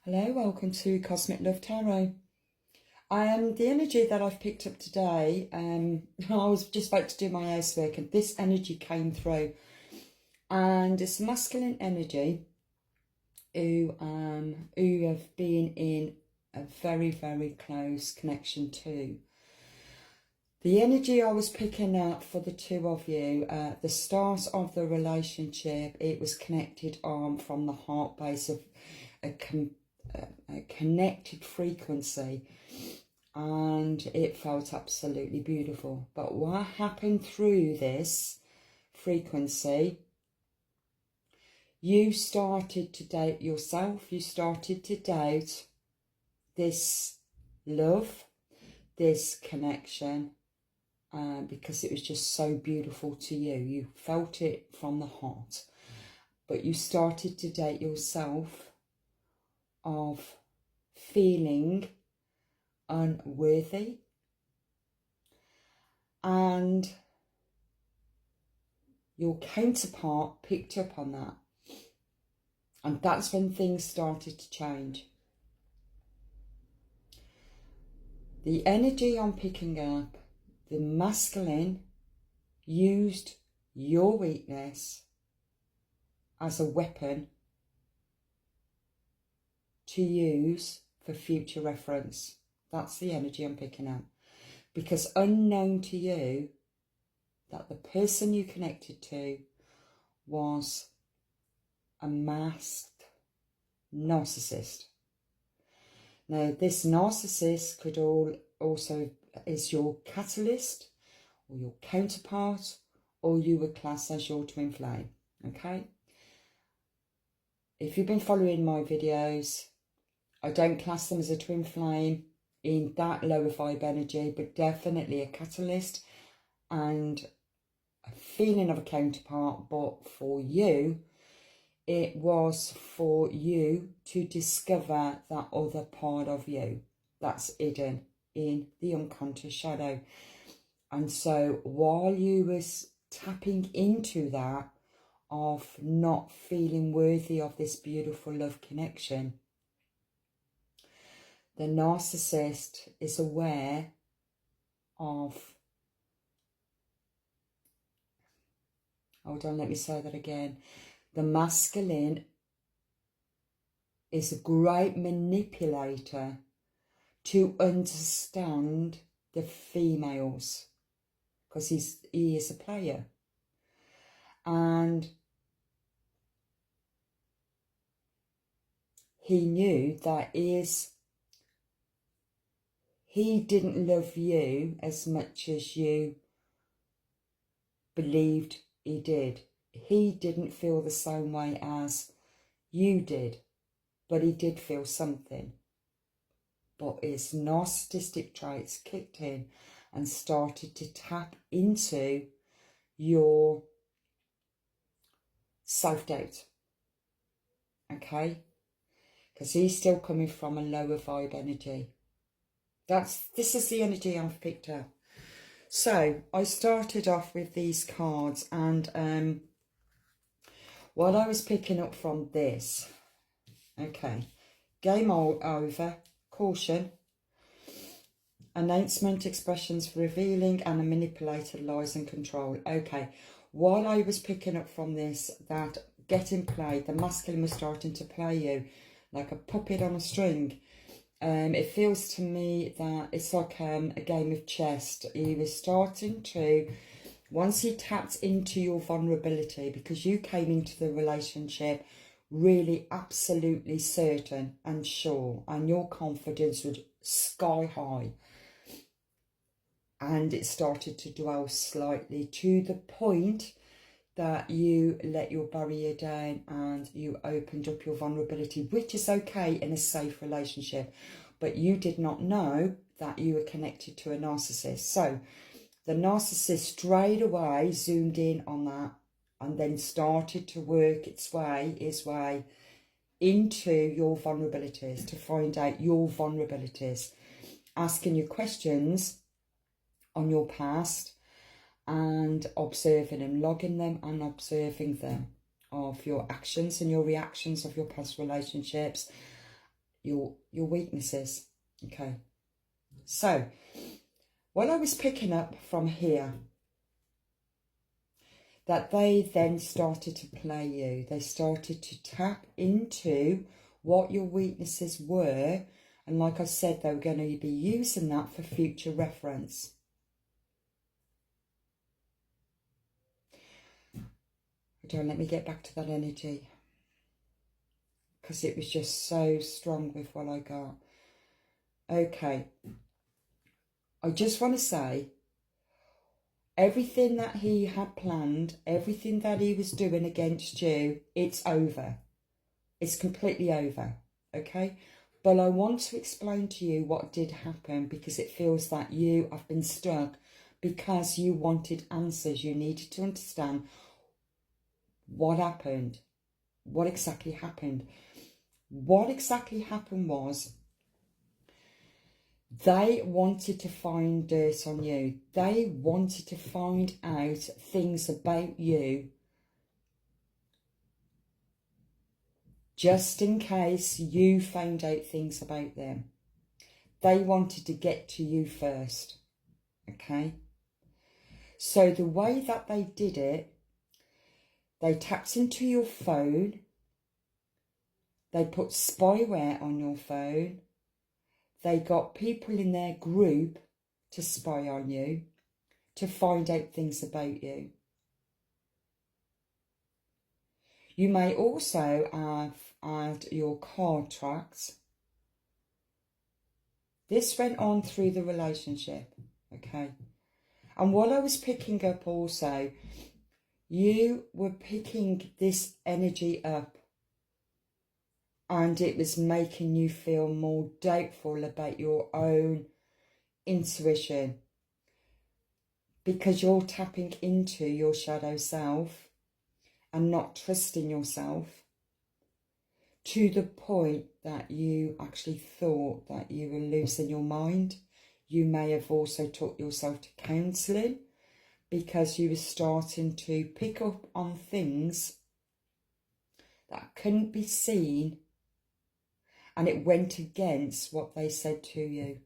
Hello, welcome to Cosmic Love Tarot. The energy that I've picked up today, I was just about to do my housework and this energy came through. And it's masculine energy who have been in a very, very close connection to. The energy I was picking up for the two of you, the start of the relationship, it was connected from the heart base of a connected frequency, and it felt absolutely beautiful. But what happened through this frequency, you started to doubt yourself, you started to doubt this love, this connection, because it was just so beautiful to you. You felt it from the heart, but you started to doubt yourself of feeling unworthy, and your counterpart picked up on that, and that's when things started to change. The energy I'm picking up, the masculine used your weakness as a weapon to use for future reference. That's the energy I'm picking up. Because unknown to you, that the person you connected to was a masked narcissist. Now, this narcissist could also is your catalyst or your counterpart, or you would class as your twin flame, okay? If you've been following my videos, I don't class them as a twin flame in that lower vibe energy, but definitely a catalyst and a feeling of a counterpart. But for you, it was for you to discover that other part of you that's hidden in the unconscious shadow. And so while you was tapping into that of not feeling worthy of this beautiful love connection, the narcissist is aware of, hold on, let me say that again. The masculine is a great manipulator to understand the females, because he is a player. And he knew that he didn't love you as much as you believed he did. He didn't feel the same way as you did, but he did feel something. But his narcissistic traits kicked in and started to tap into your self-doubt, okay? Because he's still coming from a lower vibe energy. This is the energy I've picked up. So I started off with these cards, and what I was picking up from this, okay, game over, caution, announcement, expressions for revealing, and a manipulated lies and control. Okay, what I was picking up from this, that getting played, the masculine was starting to play you like a puppet on a string. It feels to me that it's like a game of chess. He was starting to, once he tapped into your vulnerability, because you came into the relationship really absolutely certain and sure, and your confidence was sky high, and it started to dwell slightly to the point that you let your barrier down and you opened up your vulnerability, which is okay in a safe relationship. But you did not know that you were connected to a narcissist. So the narcissist straight away zoomed in on that and then started to work his way into your vulnerabilities, to find out your vulnerabilities, asking you questions on your past, and observing them, logging them and observing them, of your actions and your reactions of your past relationships, your weaknesses. Okay, so what I was picking up from here, that they then started to play you. They started to tap into what your weaknesses were, and like I said, they were going to be using that for future reference. Don't let me get back to that energy, because it was just so strong with what I got. Okay, I just want to say, everything that he had planned, everything that he was doing against you, it's over. It's completely over, okay? But I want to explain to you what did happen, because it feels that you have been stuck because you wanted answers. You needed to understand what happened, what exactly happened. What exactly happened was, they wanted to find dirt on you. They wanted to find out things about you, just in case you found out things about them. They wanted to get to you first, okay? So the way that they did it, they tapped into your phone, they put spyware on your phone, they got people in their group to spy on you, to find out things about you. You may also have had your card tracked. This went on through the relationship, okay? And what I was picking up also, you were picking this energy up, and it was making you feel more doubtful about your own intuition, because you're tapping into your shadow self and not trusting yourself, to the point that you actually thought that you were losing your mind. You may have also took yourself to counselling, because you were starting to pick up on things that couldn't be seen, and it went against what they said to you.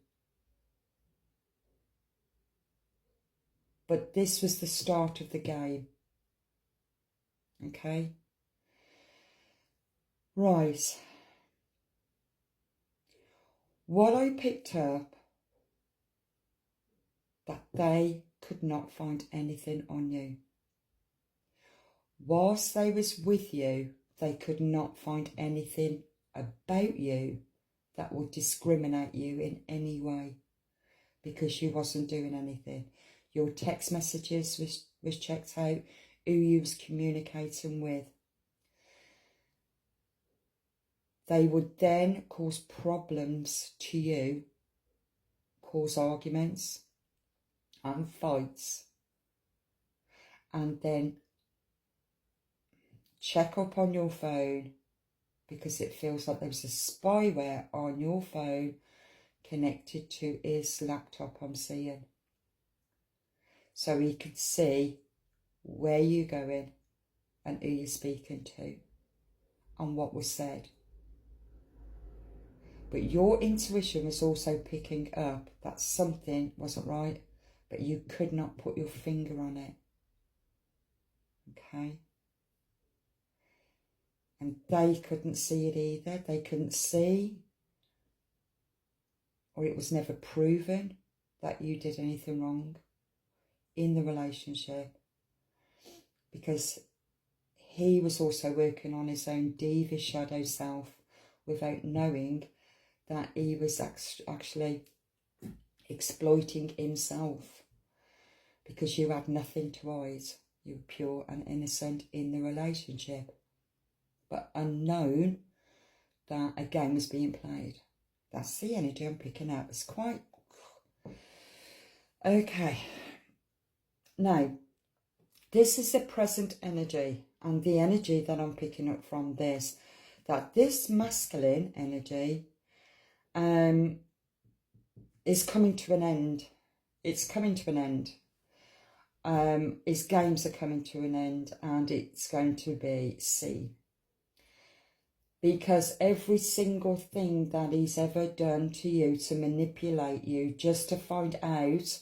But this was the start of the game. Okay? Right. What I picked up, that they could not find anything on you. Whilst they was with you, they could not find anything about you that would discriminate you in any way, because you wasn't doing anything. Your text messages was checked out, who you was communicating with. They would then cause problems to you, cause arguments and fights, and then check up on your phone, because it feels like there's a spyware on your phone connected to his laptop, I'm seeing. So he could see where you're going and who you're speaking to and what was said. But your intuition was also picking up that something wasn't right, but you could not put your finger on it. Okay? And they couldn't see it either. They couldn't see, or it was never proven that you did anything wrong in the relationship, because he was also working on his own devious shadow self without knowing that he was actually exploiting himself, because you had nothing to hide. You were pure and innocent in the relationship, but unknown that a game was being played. That's the energy I'm picking up. It's quite... Okay. Now, this is the present energy, and the energy that I'm picking up from this, that this masculine energy is coming to an end. It's coming to an end. His games are coming to an end, and it's going to be seen. Because every single thing that he's ever done to you to manipulate you, just to find out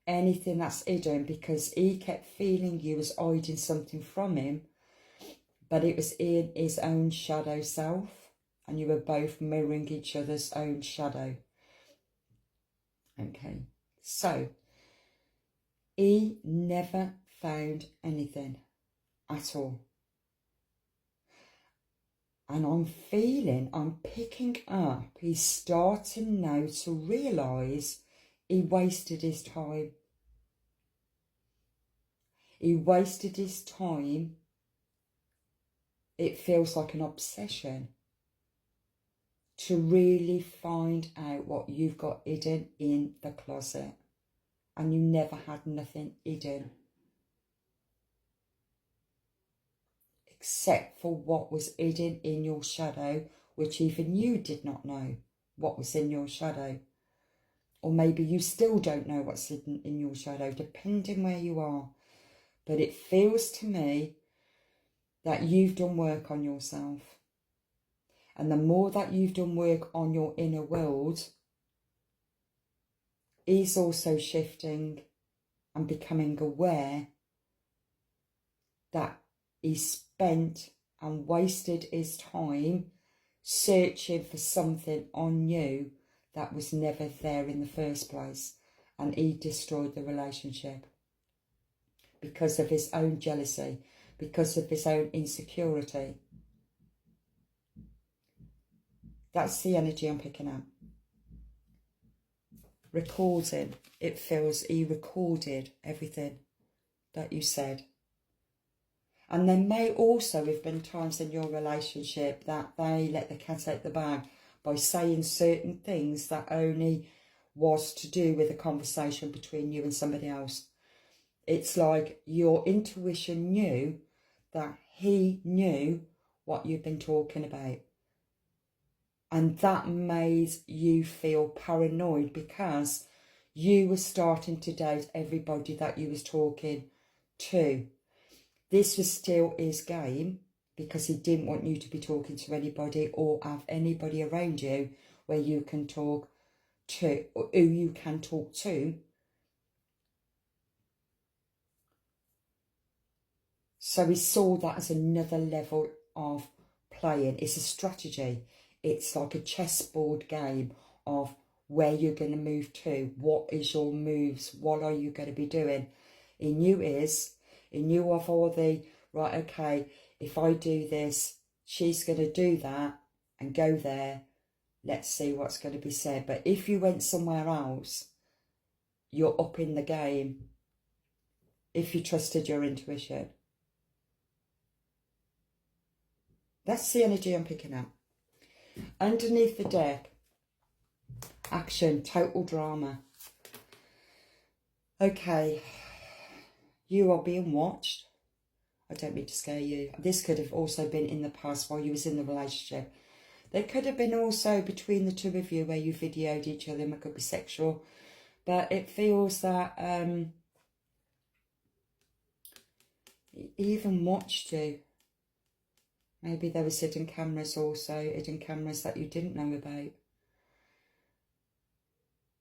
anything that's hidden, because he kept feeling you was hiding something from him, but it was in his own shadow self, and you were both mirroring each other's own shadow. Okay, so he never found anything at all. And I'm picking up, he's starting now to realise he wasted his time. He wasted his time. It feels like an obsession to really find out what you've got hidden in the closet. And you never had nothing hidden, except for what was hidden in your shadow, which even you did not know what was in your shadow. Or maybe you still don't know what's hidden in your shadow, depending where you are. But it feels to me that you've done work on yourself. And the more that you've done work on your inner world, is also shifting and becoming aware that he spent and wasted his time searching for something on you that was never there in the first place, and he destroyed the relationship because of his own jealousy, because of his own insecurity. That's the energy I'm picking up. Recording, it feels he recorded everything that you said. And there may also have been times in your relationship that they let the cat out the bag by saying certain things that only was to do with a conversation between you and somebody else. It's like your intuition knew that he knew what you've been talking about. And that made you feel paranoid because you were starting to doubt everybody that you was talking to. This was still his game, because he didn't want you to be talking to anybody or have anybody around you where you can talk to, or who you can talk to. So he saw that as another level of playing. It's a strategy. It's like a chessboard game of where you're going to move to. What is your moves? What are you going to be doing? He knew of all the, right, okay, if I do this, she's going to do that and go there. Let's see what's going to be said. But if you went somewhere else, you're up in the game if you trusted your intuition. That's the energy I'm picking up. Underneath the deck, action, total drama. Okay, you are being watched. I don't mean to scare you. This could have also been in the past while you was in the relationship. There could have been also between the two of you where you videoed each other, and it could be sexual. But it feels that he even watched you. Maybe there was hidden cameras also, hidden cameras that you didn't know about.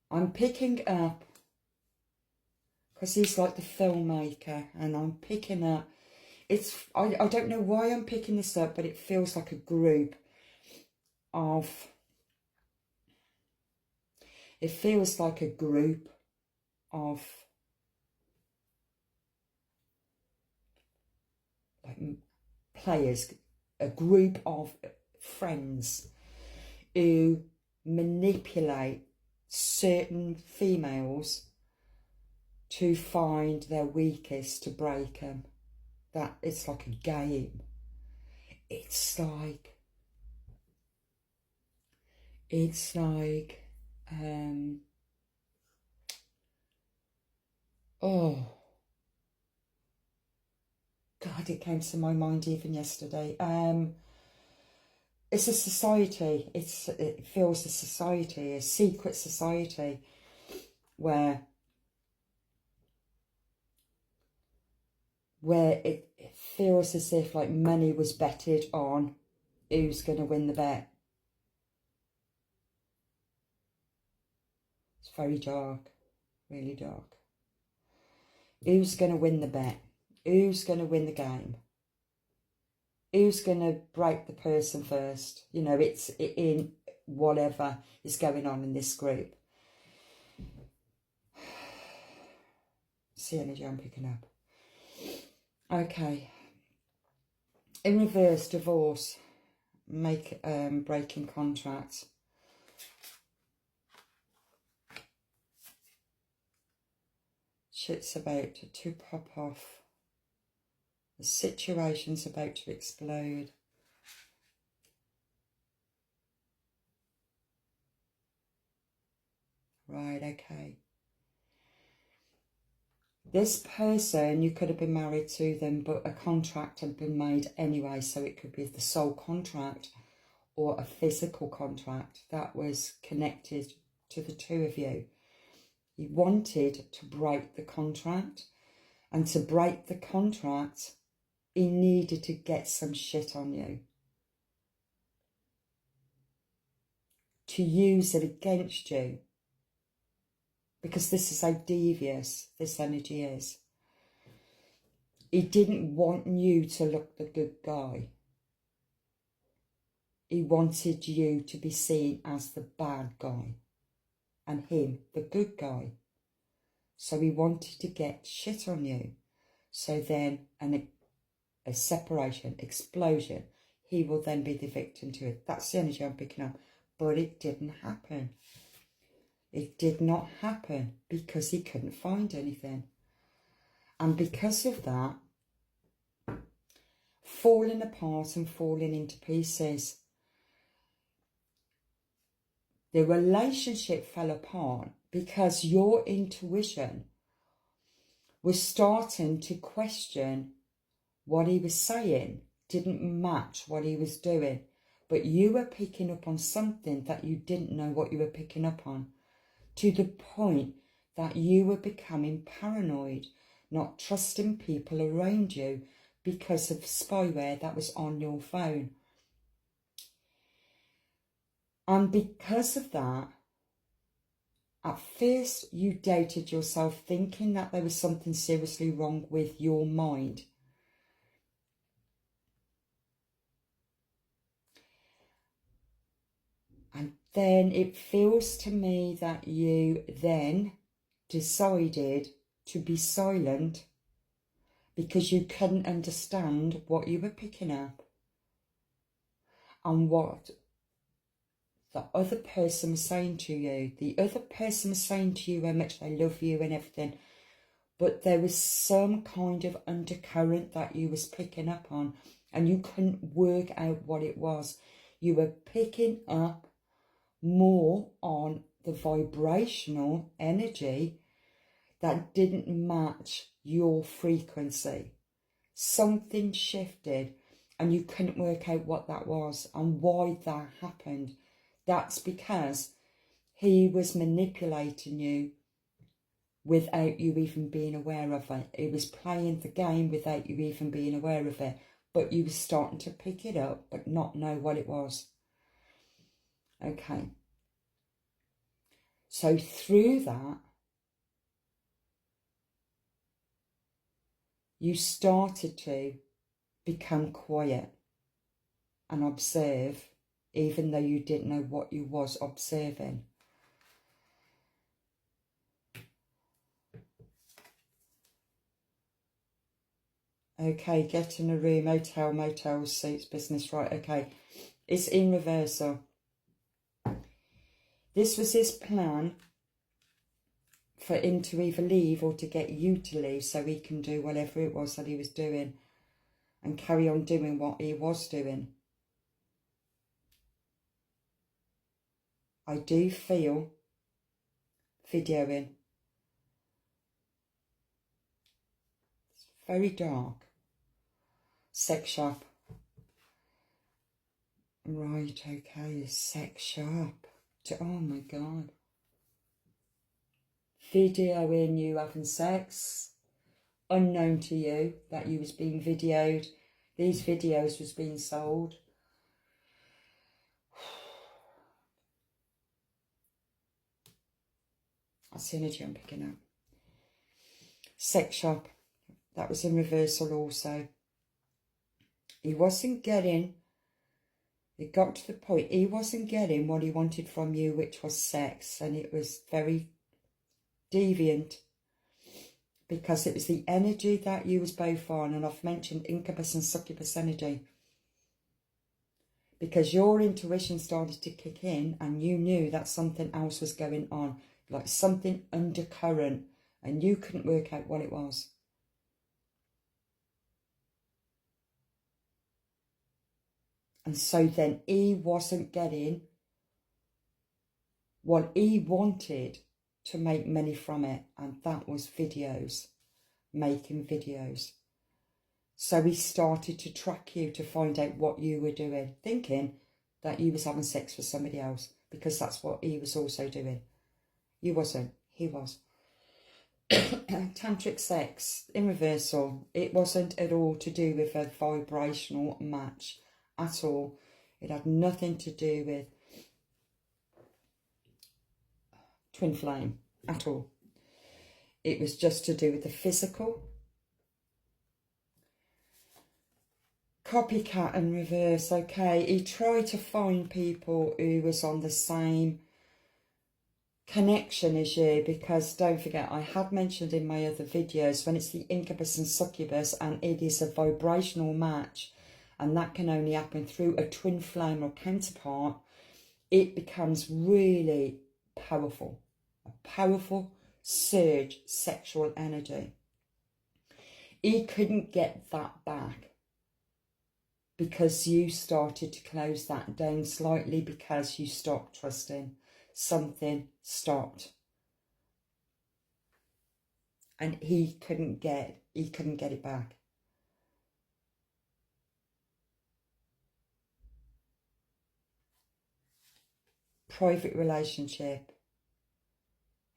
I'm picking up, because he's like the filmmaker, and I'm picking up, I don't know why I'm picking this up, but it feels like a group of, it feels like a group of like players, a group of friends who manipulate certain females to find their weakest, to break them. That it's like a game. It's like oh God, it came to my mind even yesterday. It's a society. It feels a society, a secret society, where it feels as if like money was betted on Who's going to win the bet? It's very dark, really dark. Who's going to win the bet? Who's going to win the game? Who's going to break the person first? You know, it's in whatever is going on in this group. It's the energy I'm picking up. Okay. In reverse, divorce. Breaking contract. Shit's about to pop off. The situation's about to explode. Right, okay. This person, you could have been married to them, but a contract had been made anyway, so it could be the soul contract or a physical contract that was connected to the two of you. He wanted to break the contract, and to break the contract, he needed to get some shit on you. To use it against you. Because this is how devious this energy is. He didn't want you to look the good guy. He wanted you to be seen as the bad guy. And him, the good guy. So he wanted to get shit on you. So then a separation, explosion, he will then be the victim to it. That's the energy I'm picking up. But it didn't happen. It did not happen because he couldn't find anything. And because of that, falling apart and falling into pieces. The relationship fell apart because your intuition was starting to question what he was saying didn't match what he was doing. But you were picking up on something that you didn't know what you were picking up on. To the point that you were becoming paranoid, not trusting people around you because of spyware that was on your phone. And because of that, at first you doubted yourself, thinking that there was something seriously wrong with your mind. And then it feels to me that you then decided to be silent because you couldn't understand what you were picking up and what the other person was saying to you. The other person was saying to you how much they love you and everything, but there was some kind of undercurrent that you was picking up on and you couldn't work out what it was. You were picking up more on the vibrational energy that didn't match your frequency. Something shifted and you couldn't work out what that was and why that happened. That's because he was manipulating you without you even being aware of it. He was playing the game without you even being aware of it. But you were starting to pick it up but not know what it was. Okay. So through that, you started to become quiet and observe, even though you didn't know what you was observing. Okay, get in a room, hotel, motel, suits, business, right, okay. It's in reversal. This was his plan for him to either leave or to get you to leave so he can do whatever it was that he was doing and carry on doing what he was doing. I do feel videoing. It's very dark. Sex shop. Right, okay, sex shop. Oh my God. Videoing you having sex. Unknown to you that you was being videoed. These videos was being sold. That's the energy I'm picking up. Sex shop. That was in reversal also. He wasn't getting, it got to the point, he wasn't getting what he wanted from you, which was sex. And it was very deviant, because it was the energy that you was both on. And I've mentioned incubus and succubus energy. Because your intuition started to kick in and you knew that something else was going on. Like something undercurrent. And you couldn't work out what it was. And so then he wasn't getting what he wanted to make money from it. And that was videos. Making videos. So he started to track you to find out what you were doing. Thinking that you was having sex with somebody else. Because that's what he was also doing. You wasn't. He was. Tantric sex in reversal. It wasn't at all to do with a vibrational match at all. It had nothing to do with twin flame at all. It was just to do with the physical. Copycat and reverse. Okay, he tried to find people who was on the same connection as you, because don't forget, I had mentioned in my other videos, when it's the incubus and succubus and it is a vibrational match, and that can only happen through a twin flame or counterpart, it becomes really powerful. A powerful surge sexual energy. He couldn't get that back because you started to close that down slightly, because you stopped trusting. Something stopped. And he couldn't get it back. Private relationship.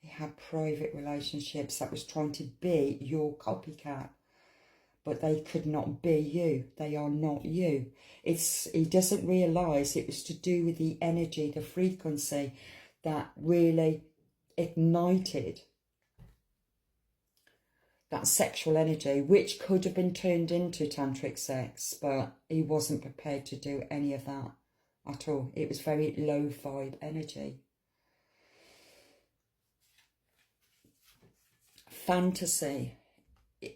He had private relationships that was trying to be your copycat. But they could not be you. They are not you. He doesn't realise it was to do with the energy, the frequency that really ignited that sexual energy, which could have been turned into tantric sex, but he wasn't prepared to do any of that at all. It was very low vibe energy. Fantasy.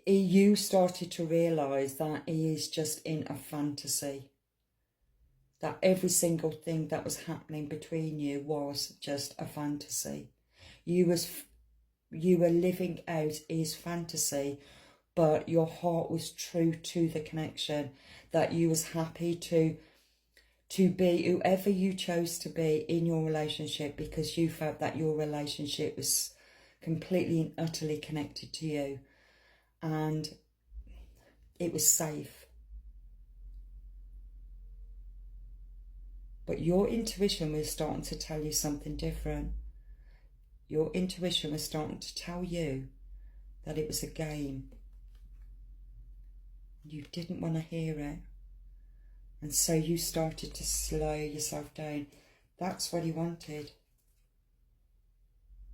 You started to realise that he is just in a fantasy. That every single thing that was happening between you was just a fantasy. You were living out his fantasy, but your heart was true to the connection. That you was happy to be whoever you chose to be in your relationship, because you felt that your relationship was completely and utterly connected to you. And it was safe. But your intuition was starting to tell you something different. Your intuition was starting to tell you that it was a game. You didn't want to hear it. And so you started to slow yourself down. That's what he wanted.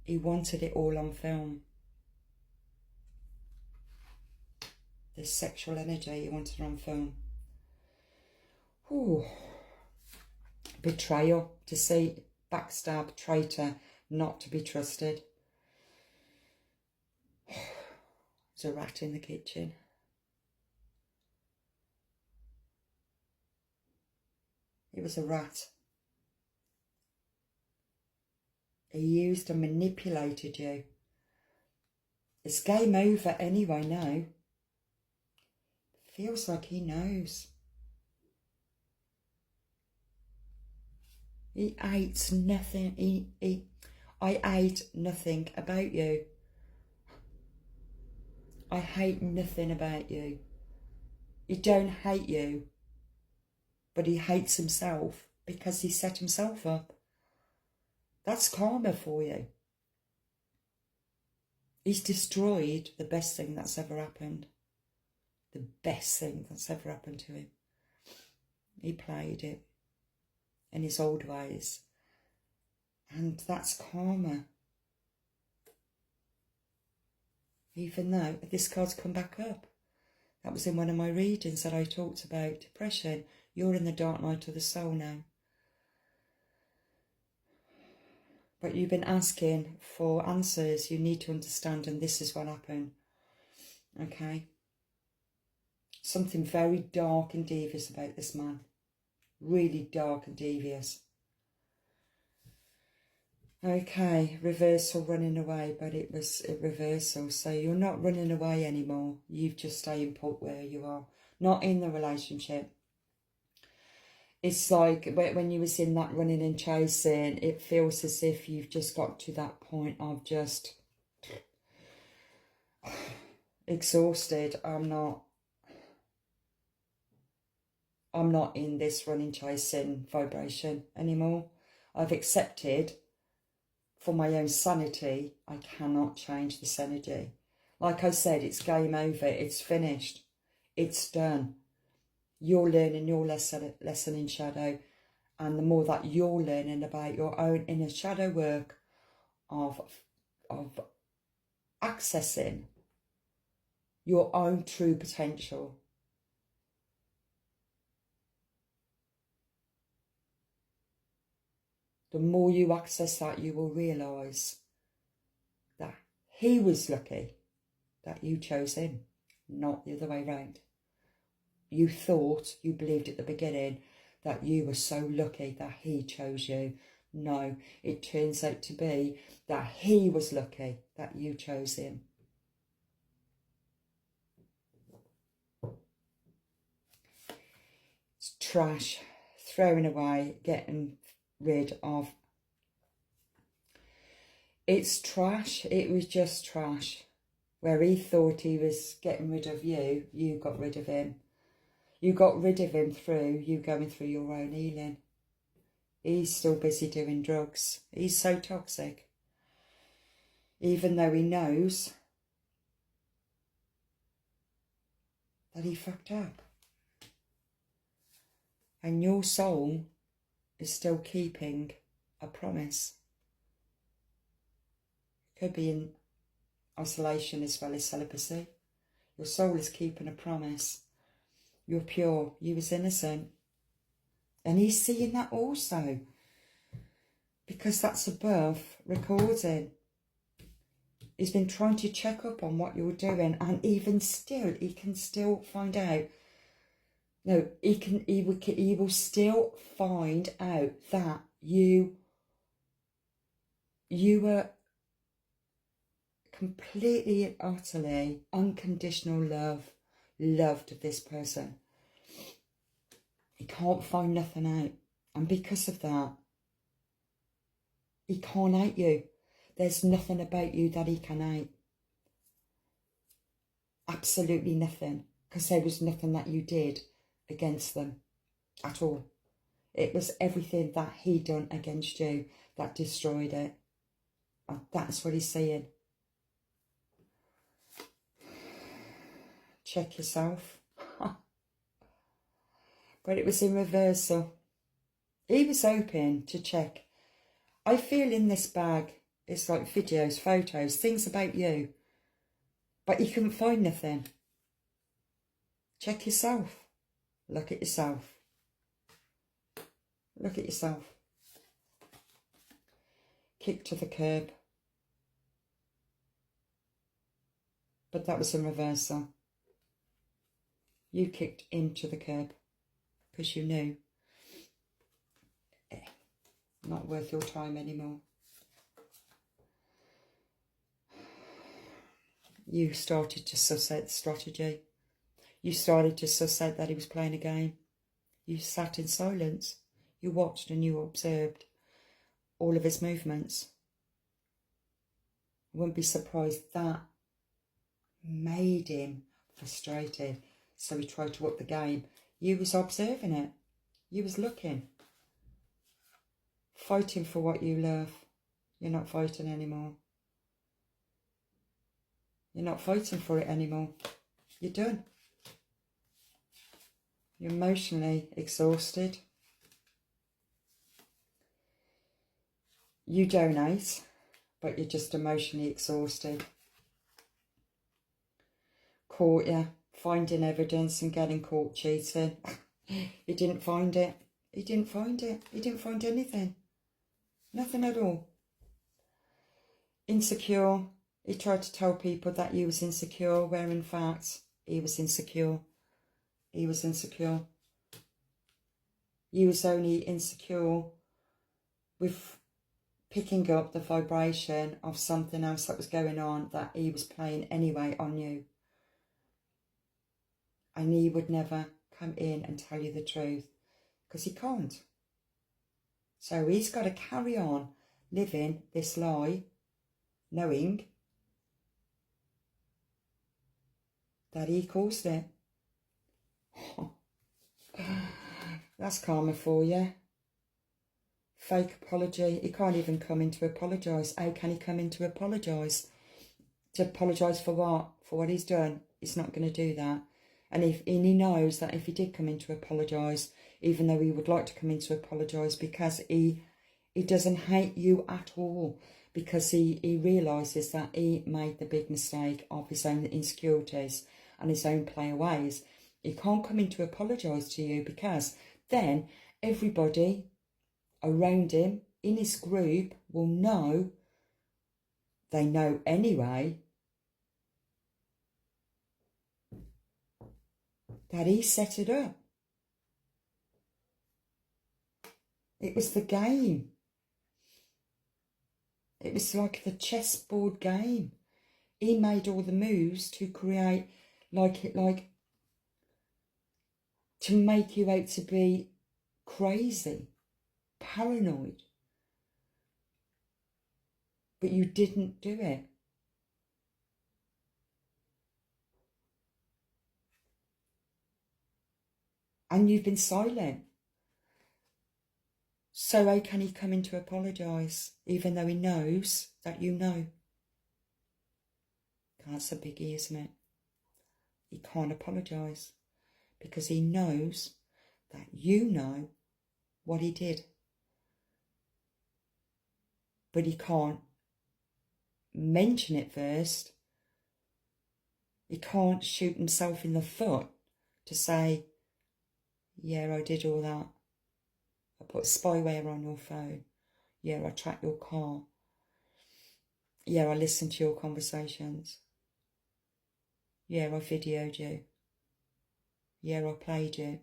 He wanted it all on film. The sexual energy, he wanted it on film. Ooh. Betrayal, deceit, backstab, traitor, not to be trusted. There's a rat in the kitchen. It was a rat. He used and manipulated you. It's game over anyway now. Feels like he knows. He hates nothing. I hate nothing about you. I hate nothing about you. He don't hate you, but he hates himself because he set himself up. That's karma for you. He's destroyed the best thing that's ever happened. The best thing that's ever happened to him. He played it in his old ways. And that's karma. even though this card's come back up. That was in one of my readings that I talked about depression. You're in the dark night of the soul now. But you've been asking for answers. You need to understand, and this is what happened. Okay? Something very dark and devious about this man. Really dark and devious. Okay, reversal, running away, but it was a reversal. So you're not running away anymore. You've just stayed put where you are. Not in the relationship. It's like when you was in that running and chasing, it feels as if you've just got to that point of just exhausted. I'm not in this running chasing vibration anymore. I've accepted, for my own sanity, I cannot change this energy. Like I said, it's game over. It's finished. It's done. You're learning your lesson in shadow. And the more that you're learning about your own inner shadow work of accessing your own true potential, the more you access that, you will realise that he was lucky that you chose him, not the other way round. You thought, you believed at the beginning that you were so lucky that he chose you. No, it turns out to be that he was lucky that you chose him. It's trash, throwing away, getting rid of. It's trash. It was just trash. Where he thought he was getting rid of you, you got rid of him. You got rid of him through you going through your own healing. He's still busy doing drugs. He's so toxic. Even though he knows that he fucked up. And your soul is still keeping a promise. Could be in isolation as well as celibacy. Your soul is keeping a promise. You're pure. You was innocent. And he's seeing that also. Because that's above recording. He's been trying to check up on what you're doing. And even still, he can still find out. No, he will still find out that you were completely and utterly unconditional loved of this person. He can't find nothing out. And because of that, he can't hate you. There's nothing about you that he can hate. Absolutely nothing. Because there was nothing that you did against them at all. It was everything that he done against you that destroyed it. And that's what he's saying. Check yourself. But it was in reversal. He was hoping to check. I feel in this bag, it's like videos, photos, things about you. But he couldn't find nothing. Check yourself. Look at yourself. Look at yourself. Kick to the curb. But that was in reversal. You kicked into the curb. Because you knew. Not worth your time anymore. You started to suss out the strategy. You started to suss out that he was playing a game. You sat in silence. You watched and you observed all of his movements. I wouldn't be surprised that made him frustrated. So he tried to up the game. You was observing it. You was looking. Fighting for what you love. You're not fighting anymore. You're not fighting for it anymore. You're done. You're emotionally exhausted. You donate, but you're just emotionally exhausted. caught you finding evidence and getting caught cheating. He didn't find it. He didn't find it. He didn't find anything. Nothing at all. Insecure. He tried to tell people that he was insecure, where in fact he was insecure. He was insecure. He was only insecure with picking up the vibration of something else that was going on that he was playing anyway on you. And he would never come in and tell you the truth because he can't. So he's got to carry on living this lie, knowing that he caused it. That's karma for you. Fake apology. He can't even come in to apologise. How can he come in to apologise? To apologise for what? For what he's done? He's not going to do that. And he knows that if he did come in to apologise, even though he would like to come in to apologise, because he doesn't hate you at all, because he realises that he made the big mistake of his own insecurities and his own playaways. He can't come in to apologise to you, because then everybody around him in his group will know, they know anyway, that he set it up. It was the game. It was like the chessboard game. He made all the moves to create, to make you out to be crazy, paranoid. But you didn't do it. And you've been silent. So how can he come in to apologise, even though he knows that you know? That's a biggie, isn't it? He can't apologise because he knows that you know what he did. But he can't mention it first. He can't shoot himself in the foot to say, yeah, I did all that. I put spyware on your phone. Yeah, I tracked your car. Yeah, I listened to your conversations. Yeah, I videoed you. Yeah, I played you. You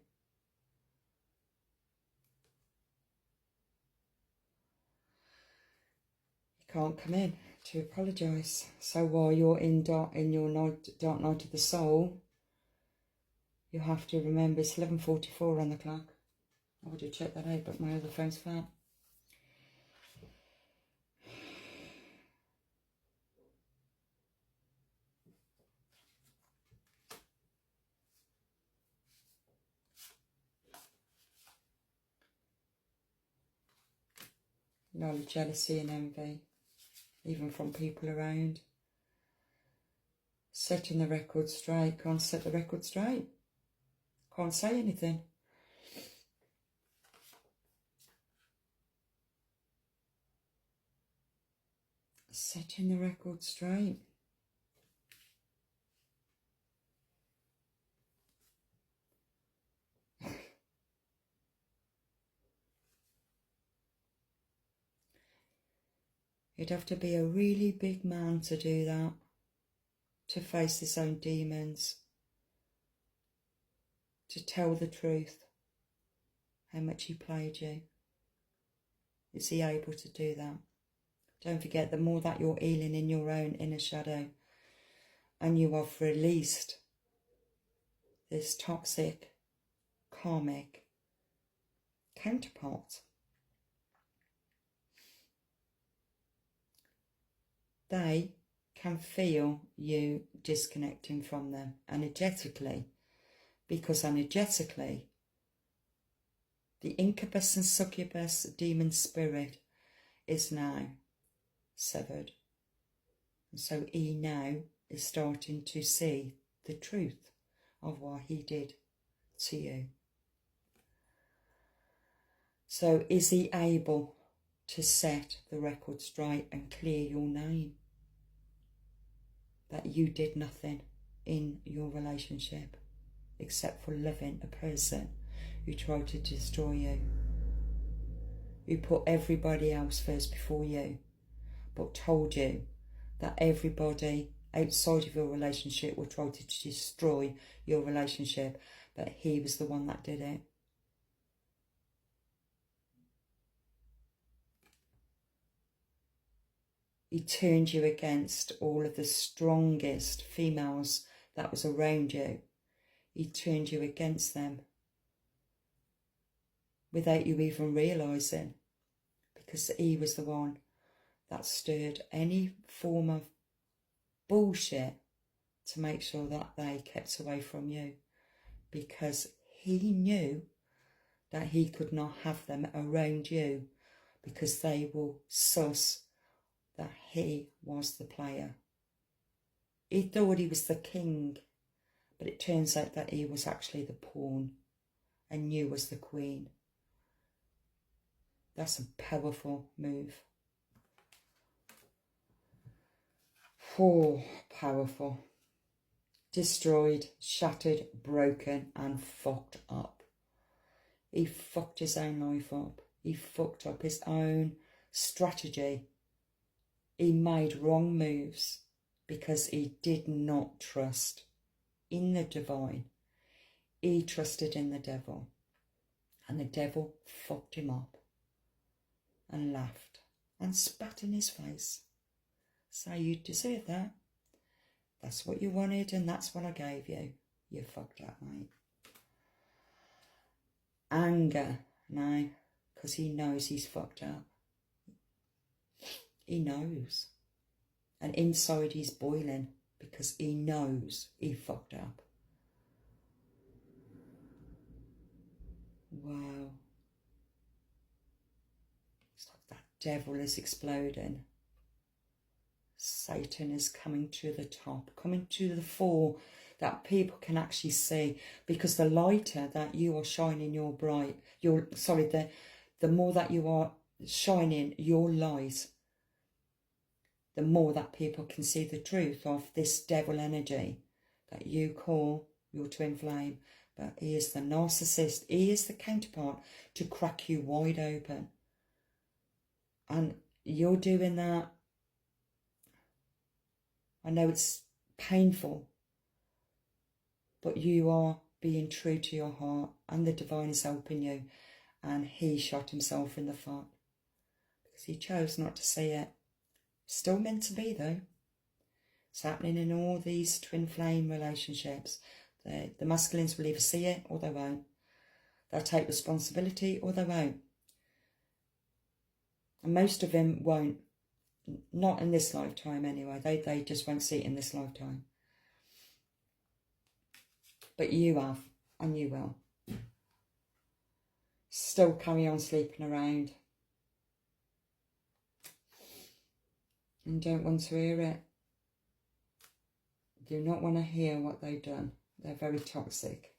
can't come in to apologise. So while you're in your dark night of the soul, you have to remember it's 11:44 on the clock. I would have checked that out, but my other phone's flat. A lot of jealousy and envy, even from people around. Setting the record straight. Can't set the record straight. Can't say anything. Setting the record straight. You'd have to be a really big man to do that, to face his own demons, to tell the truth, how much he played you. Is he able to do that? Don't forget, the more that you're healing in your own inner shadow and you have released this toxic, karmic counterpart, they can feel you disconnecting from them energetically, because energetically the incubus and succubus demon spirit is now severed. And so he now is starting to see the truth of what he did to you. So is he able to set the record straight and clear your name? That you did nothing. in your relationship, except for loving a person who tried to destroy you, who put everybody else first before you, but told you that everybody outside of your relationship will try to destroy your relationship, but he was the one that did it. He turned you against all of the strongest females that was around you. He turned you against them without you even realising, because he was the one that stirred any form of bullshit to make sure that they kept away from you, because he knew that he could not have them around you because they will sus that he was the player. He thought he was the king, but it turns out that he was actually the pawn and you was the queen. That's a powerful move. Oh, powerful. Destroyed, shattered, broken and fucked up. He fucked his own life up. He fucked up his own strategy. He made wrong moves because he did not trust in the divine. He trusted in the devil. And the devil fucked him up and laughed and spat in his face. So you deserve that. That's what you wanted and that's what I gave you. You fucked up, mate. Anger now, because he knows he's fucked up. He knows. And inside he's boiling because he knows he fucked up. Wow. It's like that devil is exploding. Satan is coming to the top, coming to the fore, that people can actually see, because the lighter that you are shining the more that you are shining your light, the more that people can see the truth of this devil energy that you call your twin flame. But he is the narcissist. He is the counterpart to crack you wide open. And you're doing that. I know it's painful, but you are being true to your heart and the divine is helping you. And he shot himself in the foot because he chose not to see it. Still meant to be though. It's happening in all these twin flame relationships. The masculines will either see it or they won't. They'll take responsibility or they won't. And most of them won't. Not in this lifetime anyway. They just won't see it in this lifetime. But you have, and you will. Still carry on sleeping around. And don't want to hear it. Do not want to hear what they've done. They're very toxic.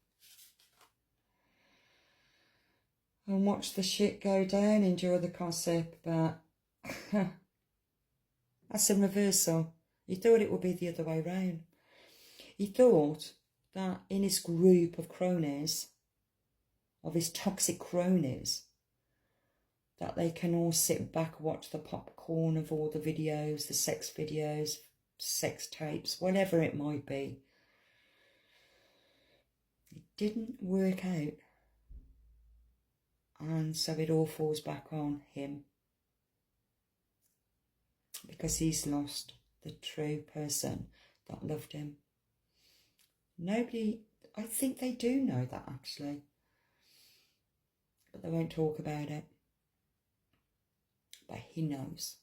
And watch the shit go down, enjoy the gossip, but that's a reversal. He thought it would be the other way round. He thought that in his group of cronies, of his toxic cronies, that they can all sit back, watch the popcorn of all the videos, the sex videos, sex tapes, whatever it might be. It didn't work out. And so it all falls back on him. Because he's lost the true person that loved him. Nobody, I think they do know that actually. But they won't talk about it. But he knows.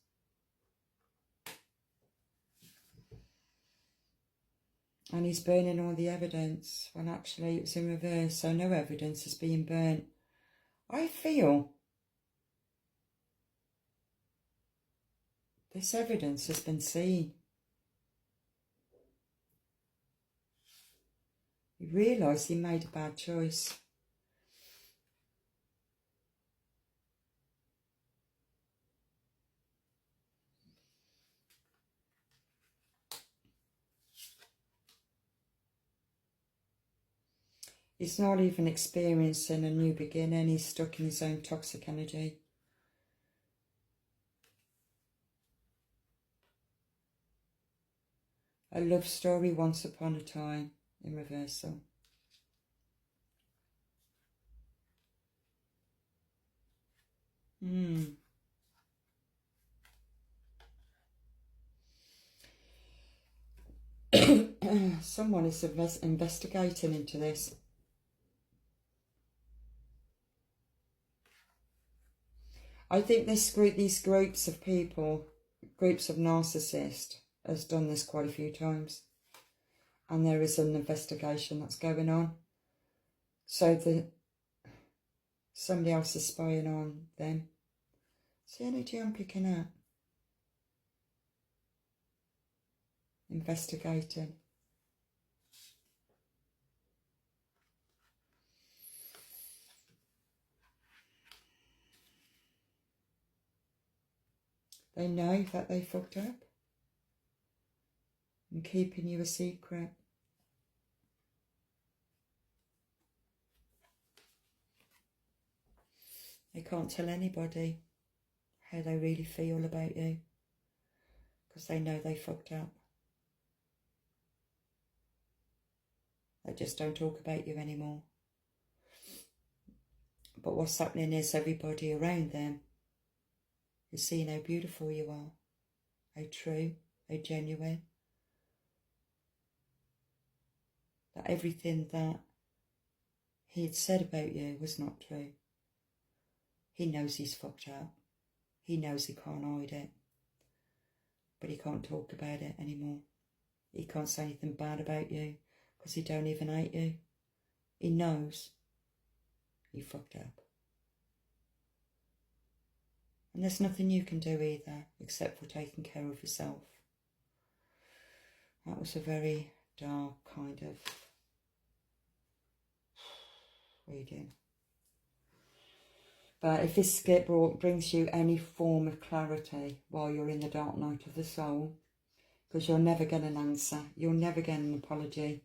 And he's burning all the evidence when actually it was in reverse, so no evidence is being burnt. I feel this evidence has been seen. He realised he made a bad choice. He's not even experiencing a new beginning. He's stuck in his own toxic energy. A love story once upon a time in reversal. Someone is investigating into this. I think these groups of people, groups of narcissists, has done this quite a few times. And there is an investigation that's going on. So somebody else is spying on them. It's the energy I'm picking up. Investigating. They know that they fucked up and keeping you a secret. They can't tell anybody how they really feel about you because they know they fucked up. They just don't talk about you anymore. But what's happening is everybody around them is seeing how beautiful you are, how true, how genuine. That everything that he had said about you was not true. He knows he's fucked up. He knows he can't hide it. But he can't talk about it anymore. He can't say anything bad about you because he don't even hate you. He knows he fucked up. And there's nothing you can do either except for taking care of yourself. That was a very dark kind of reading. But if this skip brings you any form of clarity while you're in the dark night of the soul, because you'll never get an answer, you'll never get an apology.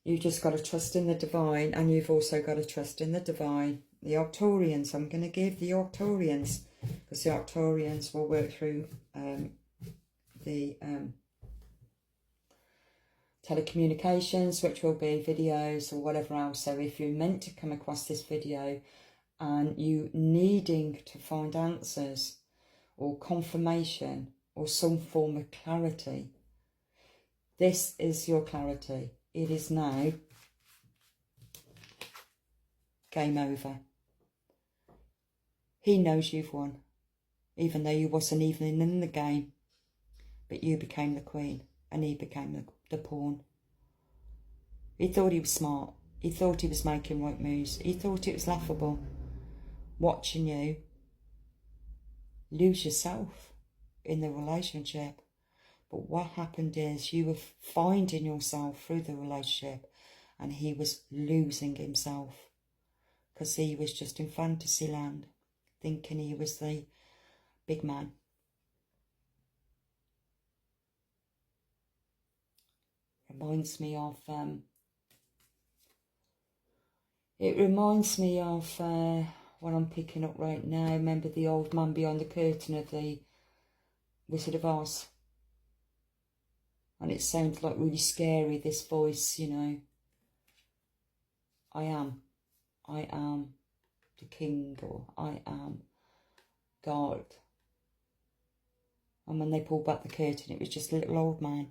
You just got to trust in the divine, and you've also got to trust in the divine. The Arcturians, I'm going to give the Arcturians, because the Arcturians will work through the telecommunications, which will be videos or whatever else. So if you're meant to come across this video and you needing to find answers or confirmation or some form of clarity, this is your clarity. It is now game over. He knows you've won, even though you wasn't even in the game, but you became the queen and he became the pawn. He thought he was smart. He thought he was making right moves. He thought it was laughable watching you lose yourself in the relationship. But what happened is you were finding yourself through the relationship and he was losing himself because he was just in fantasy land thinking he was the big man. Reminds me of what I'm picking up right now. Remember the old man behind the curtain of the Wizard of Oz? And it sounds like really scary, this voice, you know. I am the king, or I am God. And when they pulled back the curtain, it was just a little old man.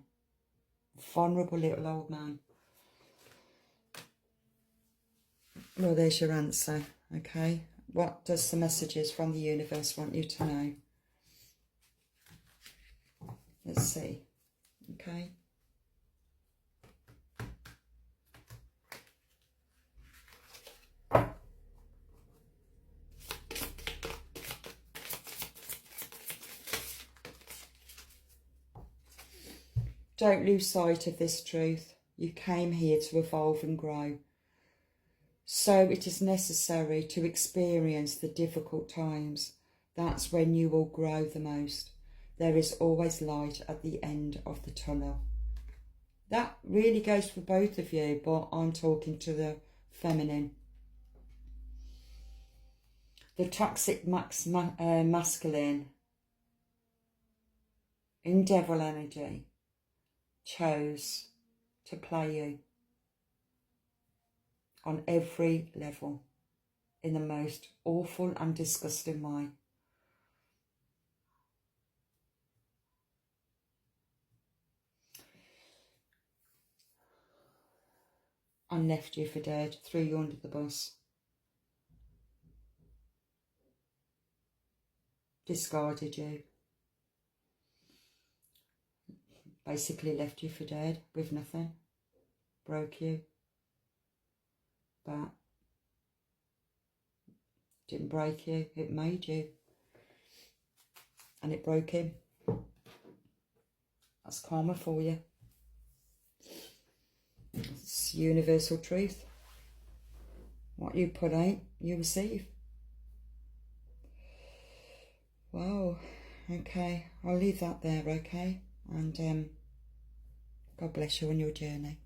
Vulnerable little old man. Well, there's your answer, okay? What does the messages from the universe want you to know? Let's see, okay? Don't lose sight of this truth. You came here to evolve and grow. So it is necessary to experience the difficult times. That's when you will grow the most. There is always light at the end of the tunnel. That really goes for both of you, but I'm talking to the feminine. The toxic masculine in devil energy chose to play you on every level in the most awful and disgusting way. And left you for dead, threw you under the bus. Discarded you. Basically left you for dead with nothing. Broke you. But didn't break you, it made you. And it broke him. That's karma for you. It's universal truth. What you put out, you receive. Wow. Okay, I'll leave that there, okay? And God bless you on your journey.